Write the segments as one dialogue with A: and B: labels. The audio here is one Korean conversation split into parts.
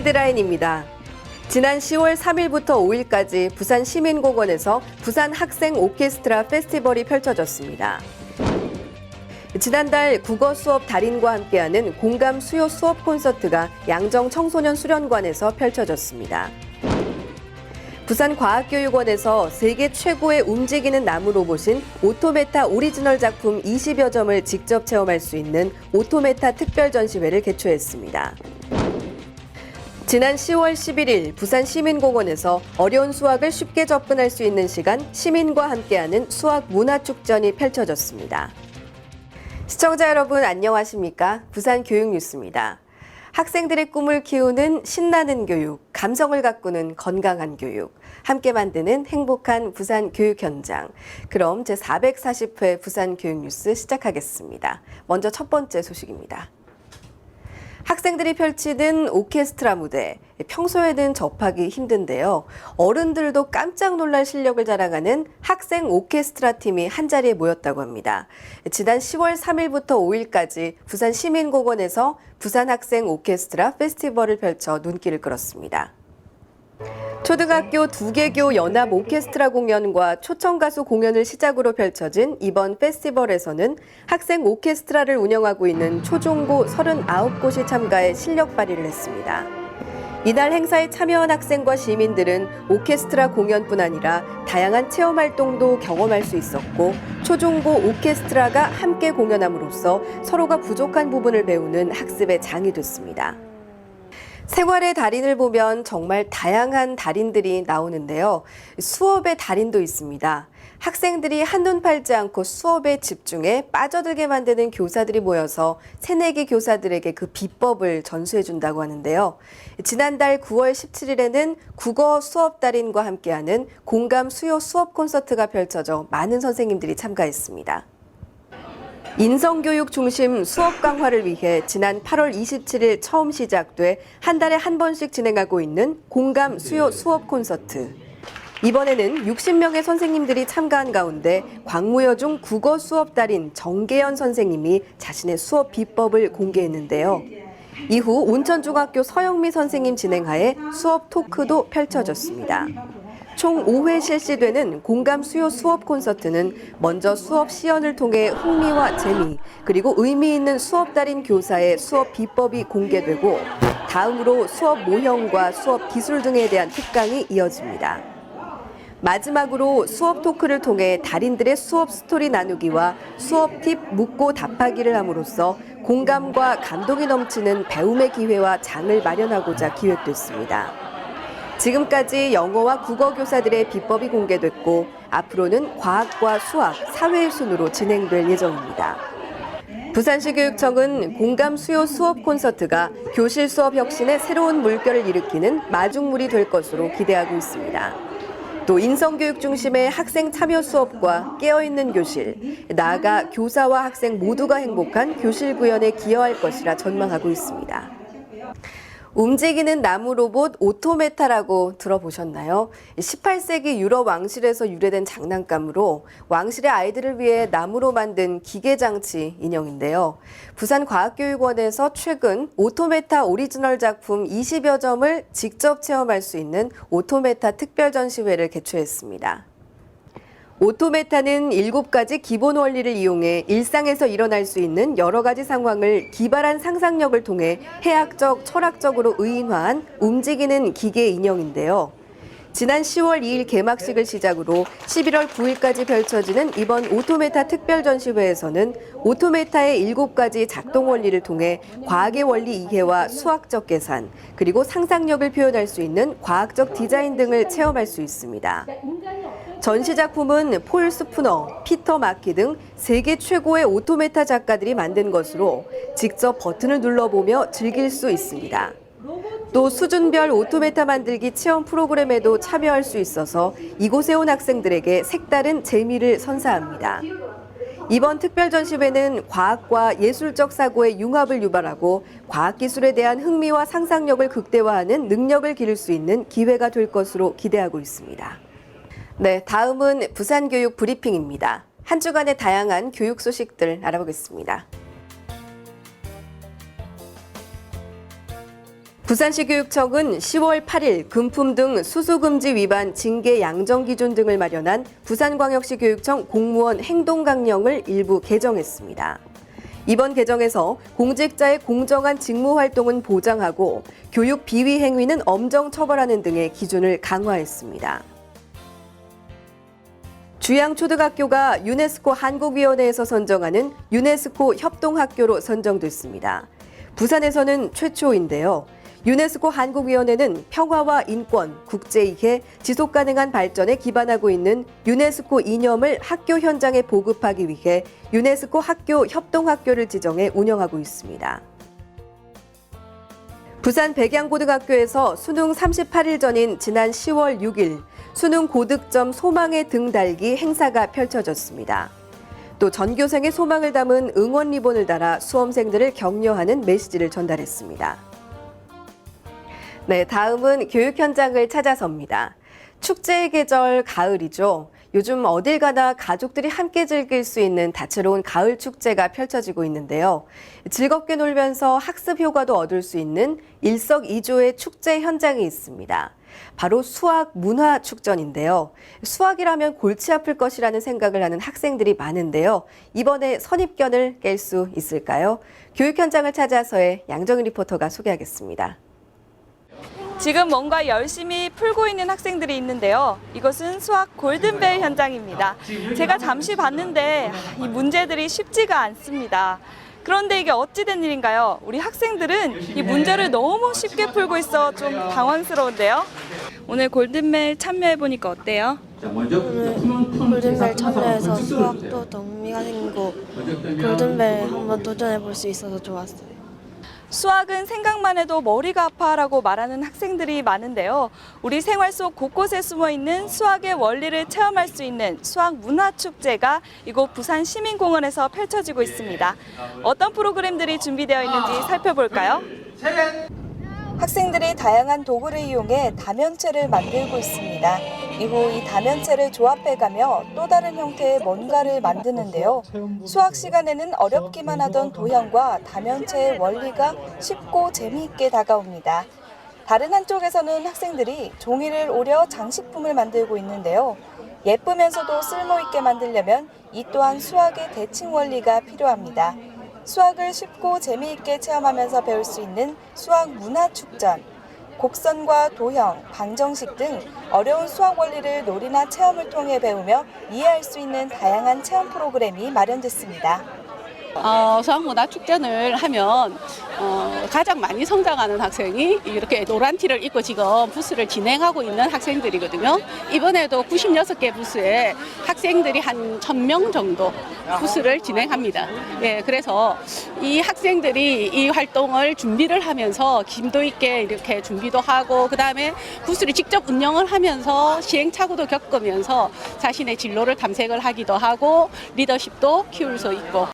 A: 헤드라인입니다. 지난 10월 3일부터 5일까지 부산시민공원에서 부산 학생 오케스트라 페스티벌이 펼쳐졌습니다. 지난달 국어 수업 달인과 함께하는 공감 수요 수업 콘서트가 양정 청소년 수련관에서 펼쳐졌습니다. 부산과학교육원에서 세계 최고의 움직이는 나무 로봇인 오토메타 오리지널 작품 20여 점을 직접 체험할 수 있는 오토메타 특별 전시회를 개최했습니다. 지난 10월 11일 부산시민공원에서 어려운 수학을 쉽게 접근할 수 있는 시간 시민과 함께하는 수학 문화축전이 펼쳐졌습니다. 시청자 여러분 안녕하십니까? 부산교육뉴스입니다. 학생들의 꿈을 키우는 신나는 교육, 감성을 가꾸는 건강한 교육, 함께 만드는 행복한 부산 교육 현장. 그럼 제440회 부산교육뉴스 시작하겠습니다. 먼저 첫 번째 소식입니다. 학생들이 펼치는 오케스트라 무대, 평소에는 접하기 힘든데요. 어른들도 깜짝 놀랄 실력을 자랑하는 학생 오케스트라 팀이 한자리에 모였다고 합니다. 지난 10월 3일부터 5일까지 부산시민공원에서 부산학생 오케스트라 페스티벌을 펼쳐 눈길을 끌었습니다. 초등학교 2개교 연합 오케스트라 공연과 초청가수 공연을 시작으로 펼쳐진 이번 페스티벌에서는 학생 오케스트라를 운영하고 있는 초중고 39곳이 참가해 실력 발휘를 했습니다. 이날 행사에 참여한 학생과 시민들은 오케스트라 공연뿐 아니라 다양한 체험 활동도 경험할 수 있었고 초중고 오케스트라가 함께 공연함으로써 서로가 부족한 부분을 배우는 학습의 장이 됐습니다. 생활의 달인을 보면 정말 다양한 달인들이 나오는데요. 수업의 달인도 있습니다. 학생들이 한눈 팔지 않고 수업에 집중해 빠져들게 만드는 교사들이 모여서 새내기 교사들에게 그 비법을 전수해준다고 하는데요. 지난달 9월 17일에는 국어 수업 달인과 함께하는 공감 수요 수업 콘서트가 펼쳐져 많은 선생님들이 참가했습니다. 인성교육 중심 수업 강화를 위해 지난 8월 27일 처음 시작돼 한 달에 한 번씩 진행하고 있는 공감 수요 수업 콘서트. 이번에는 60명의 선생님들이 참가한 가운데 광무여중 국어 수업 달인 정계연 선생님이 자신의 수업 비법을 공개했는데요. 이후 온천중학교 서영미 선생님 진행하에 수업 토크도 펼쳐졌습니다. 총 5회 실시되는 공감 수요 수업 콘서트는 먼저 수업 시연을 통해 흥미와 재미, 그리고 의미 있는 수업 달인 교사의 수업 비법이 공개되고 다음으로 수업 모형과 수업 기술 등에 대한 특강이 이어집니다. 마지막으로 수업 토크를 통해 달인들의 수업 스토리 나누기와 수업 팁 묻고 답하기를 함으로써 공감과 감동이 넘치는 배움의 기회와 장을 마련하고자 기획됐습니다. 지금까지 영어와 국어 교사들의 비법이 공개됐고 앞으로는 과학과 수학, 사회의 순으로 진행될 예정입니다. 부산시 교육청은 공감 수요 수업 콘서트가 교실 수업 혁신의 새로운 물결을 일으키는 마중물이 될 것으로 기대하고 있습니다. 또 인성교육 중심의 학생 참여 수업과 깨어있는 교실, 나아가 교사와 학생 모두가 행복한 교실 구현에 기여할 것이라 전망하고 있습니다. 움직이는 나무 로봇 오토메타라고 들어보셨나요? 18세기 유럽 왕실에서 유래된 장난감으로 왕실의 아이들을 위해 나무로 만든 기계장치 인형인데요. 부산과학교육원에서 최근 오토메타 오리지널 작품 20여 점을 직접 체험할 수 있는 오토메타 특별 전시회를 개최했습니다. 오토메타는 7가지 기본 원리를 이용해 일상에서 일어날 수 있는 여러 가지 상황을 기발한 상상력을 통해 해학적, 철학적으로 의인화한 움직이는 기계 인형인데요. 지난 10월 2일 개막식을 시작으로 11월 9일까지 펼쳐지는 이번 오토메타 특별 전시회에서는 오토메타의 7가지 작동 원리를 통해 과학의 원리 이해와 수학적 계산, 그리고 상상력을 표현할 수 있는 과학적 디자인 등을 체험할 수 있습니다. 전시 작품은 폴 스푸너, 피터 마키 등 세계 최고의 오토메타 작가들이 만든 것으로 직접 버튼을 눌러보며 즐길 수 있습니다. 또 수준별 오토메타 만들기 체험 프로그램에도 참여할 수 있어서 이곳에 온 학생들에게 색다른 재미를 선사합니다. 이번 특별 전시회는 과학과 예술적 사고의 융합을 유발하고 과학기술에 대한 흥미와 상상력을 극대화하는 능력을 기를 수 있는 기회가 될 것으로 기대하고 있습니다. 네, 다음은 부산교육 브리핑입니다. 한 주간의 다양한 교육 소식들 알아보겠습니다. 부산시 교육청은 10월 8일 금품 등 수수금지 위반 징계 양정 기준 등을 마련한 부산광역시 교육청 공무원 행동강령을 일부 개정했습니다. 이번 개정에서 공직자의 공정한 직무 활동은 보장하고 교육 비위 행위는 엄정 처벌하는 등의 기준을 강화했습니다. 주양초등학교가 유네스코 한국위원회에서 선정하는 유네스코 협동학교로 선정됐습니다. 부산에서는 최초인데요. 유네스코 한국위원회는 평화와 인권, 국제이해, 지속가능한 발전에 기반하고 있는 유네스코 이념을 학교 현장에 보급하기 위해 유네스코 학교 협동학교를 지정해 운영하고 있습니다. 부산 백양고등학교에서 수능 38일 전인 지난 10월 6일 수능 고득점 소망의 등 달기 행사가 펼쳐졌습니다. 또 전교생의 소망을 담은 응원 리본을 달아 수험생들을 격려하는 메시지를 전달했습니다. 네, 다음은 교육 현장을 찾아서입니다. 축제의 계절 가을이죠. 요즘 어딜 가나 가족들이 함께 즐길 수 있는 다채로운 가을 축제가 펼쳐지고 있는데요. 즐겁게 놀면서 학습 효과도 얻을 수 있는 일석이조의 축제 현장이 있습니다. 바로 수학 문화축전인데요. 수학이라면 골치 아플 것이라는 생각을 하는 학생들이 많은데요. 이번에 선입견을 깰 수 있을까요? 교육 현장을 찾아서의 양정희 리포터가 소개하겠습니다.
B: 지금 뭔가 열심히 풀고 있는 학생들이 있는데요. 이것은 수학 골든벨 현장입니다. 제가 잠시 봤는데 이 문제들이 쉽지가 않습니다. 그런데 이게 어찌된 일인가요? 우리 학생들은 이 문제를 너무 쉽게 풀고 있어 좀 당황스러운데요. 오늘 골든벨 참여해보니까 어때요?
C: 오늘 골든벨 참여해서 수학도 더 흥미가 생기고 골든벨 한번 도전해볼 수 있어서 좋았어요.
B: 수학은 생각만 해도 머리가 아파라고 말하는 학생들이 많은데요. 우리 생활 속 곳곳에 숨어있는 수학의 원리를 체험할 수 있는 수학 문화축제가 이곳 부산시민공원에서 펼쳐지고 있습니다. 어떤 프로그램들이 준비되어 있는지 살펴볼까요? 학생들이 다양한 도구를 이용해 다면체를 만들고 있습니다. 이후 이 다면체를 조합해가며 또 다른 형태의 뭔가를 만드는데요. 수학 시간에는 어렵기만 하던 도형과 다면체의 원리가 쉽고 재미있게 다가옵니다. 다른 한쪽에서는 학생들이 종이를 오려 장식품을 만들고 있는데요. 예쁘면서도 쓸모있게 만들려면 이 또한 수학의 대칭 원리가 필요합니다. 수학을 쉽고 재미있게 체험하면서 배울 수 있는 수학 문화축전. 곡선과 도형, 방정식 등 어려운 수학 원리를 놀이나 체험을 통해 배우며 이해할 수 있는 다양한 체험 프로그램이 마련됐습니다.
D: 수학문화축전을 하면 가장 많이 성장하는 학생이 이렇게 노란 티를 입고 지금 부스를 진행하고 있는 학생들이거든요. 이번에도 96개 부스에 학생들이 한 1000명 정도 부스를 진행합니다. 예, 그래서 이 학생들이 이 활동을 준비를 하면서 심도 있게 이렇게 준비도 하고 그다음에 부스를 직접 운영을 하면서 시행착오도 겪으면서 자신의 진로를 탐색을 하기도 하고 리더십도 키울 수 있고.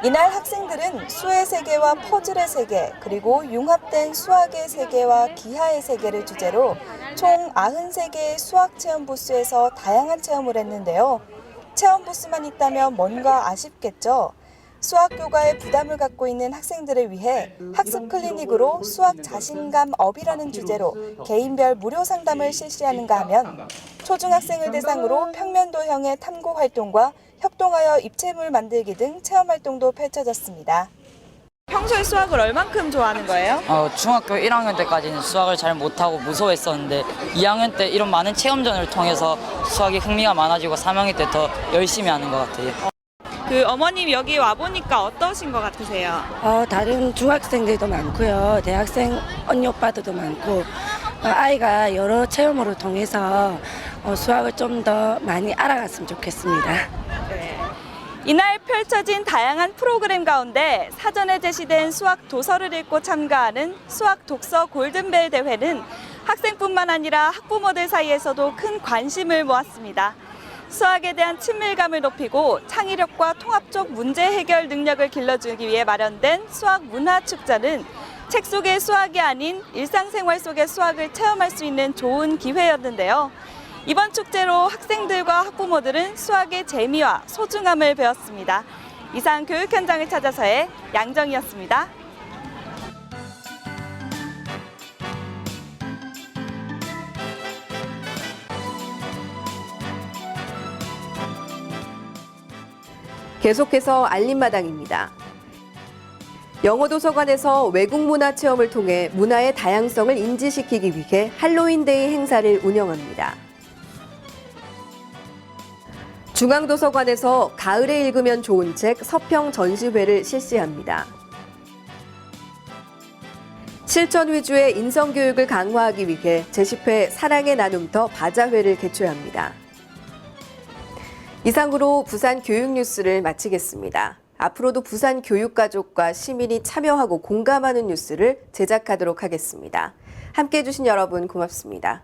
B: 이날 학생들은 수의 세계와 퍼즐의 세계, 그리고 융합된 수학의 세계와 기하의 세계를 주제로 총 93개의 수학 체험 부스에서 다양한 체험을 했는데요. 체험 부스만 있다면 뭔가 아쉽겠죠. 수학 교과에 부담을 갖고 있는 학생들을 위해 학습 클리닉으로 수학 자신감 업이라는 주제로 개인별 무료 상담을 실시하는가 하면 초중학생을 대상으로 평면도형의 탐구 활동과 협동하여 입체물 만들기 등 체험 활동도 펼쳐졌습니다. 평소에 수학을 얼만큼 좋아하는 거예요?
E: 중학교 1학년 때까지는 수학을 잘 못하고 무서워했었는데 2학년 때 이런 많은 체험전을 통해서 수학이 흥미가 많아지고 3학년 때 더 열심히 하는 것 같아요.
B: 어머님 여기 와보니까 어떠신 것 같으세요?
F: 다른 중학생들도 많고요. 대학생 언니 오빠들도 많고 아이가 여러 체험으로 통해서 수학을 좀 더 많이 알아갔으면 좋겠습니다.
B: 네. 이날 펼쳐진 다양한 프로그램 가운데 사전에 제시된 수학 도서를 읽고 참가하는 수학 독서 골든벨 대회는 학생뿐만 아니라 학부모들 사이에서도 큰 관심을 모았습니다. 수학에 대한 친밀감을 높이고 창의력과 통합적 문제 해결 능력을 길러주기 위해 마련된 수학 문화축제는 책 속의 수학이 아닌 일상생활 속의 수학을 체험할 수 있는 좋은 기회였는데요. 이번 축제로 학생들과 학부모들은 수학의 재미와 소중함을 배웠습니다. 이상 교육 현장을 찾아서의 양정이었습니다.
A: 계속해서 알림마당입니다. 영어도서관에서 외국문화 체험을 통해 문화의 다양성을 인지시키기 위해 할로윈데이 행사를 운영합니다. 중앙도서관에서 가을에 읽으면 좋은 책 서평 전시회를 실시합니다. 실천 위주의 인성교육을 강화하기 위해 제10회 사랑의 나눔터 바자회를 개최합니다. 이상으로 부산 교육 뉴스를 마치겠습니다. 앞으로도 부산 교육가족과 시민이 참여하고 공감하는 뉴스를 제작하도록 하겠습니다. 함께해 주신 여러분 고맙습니다.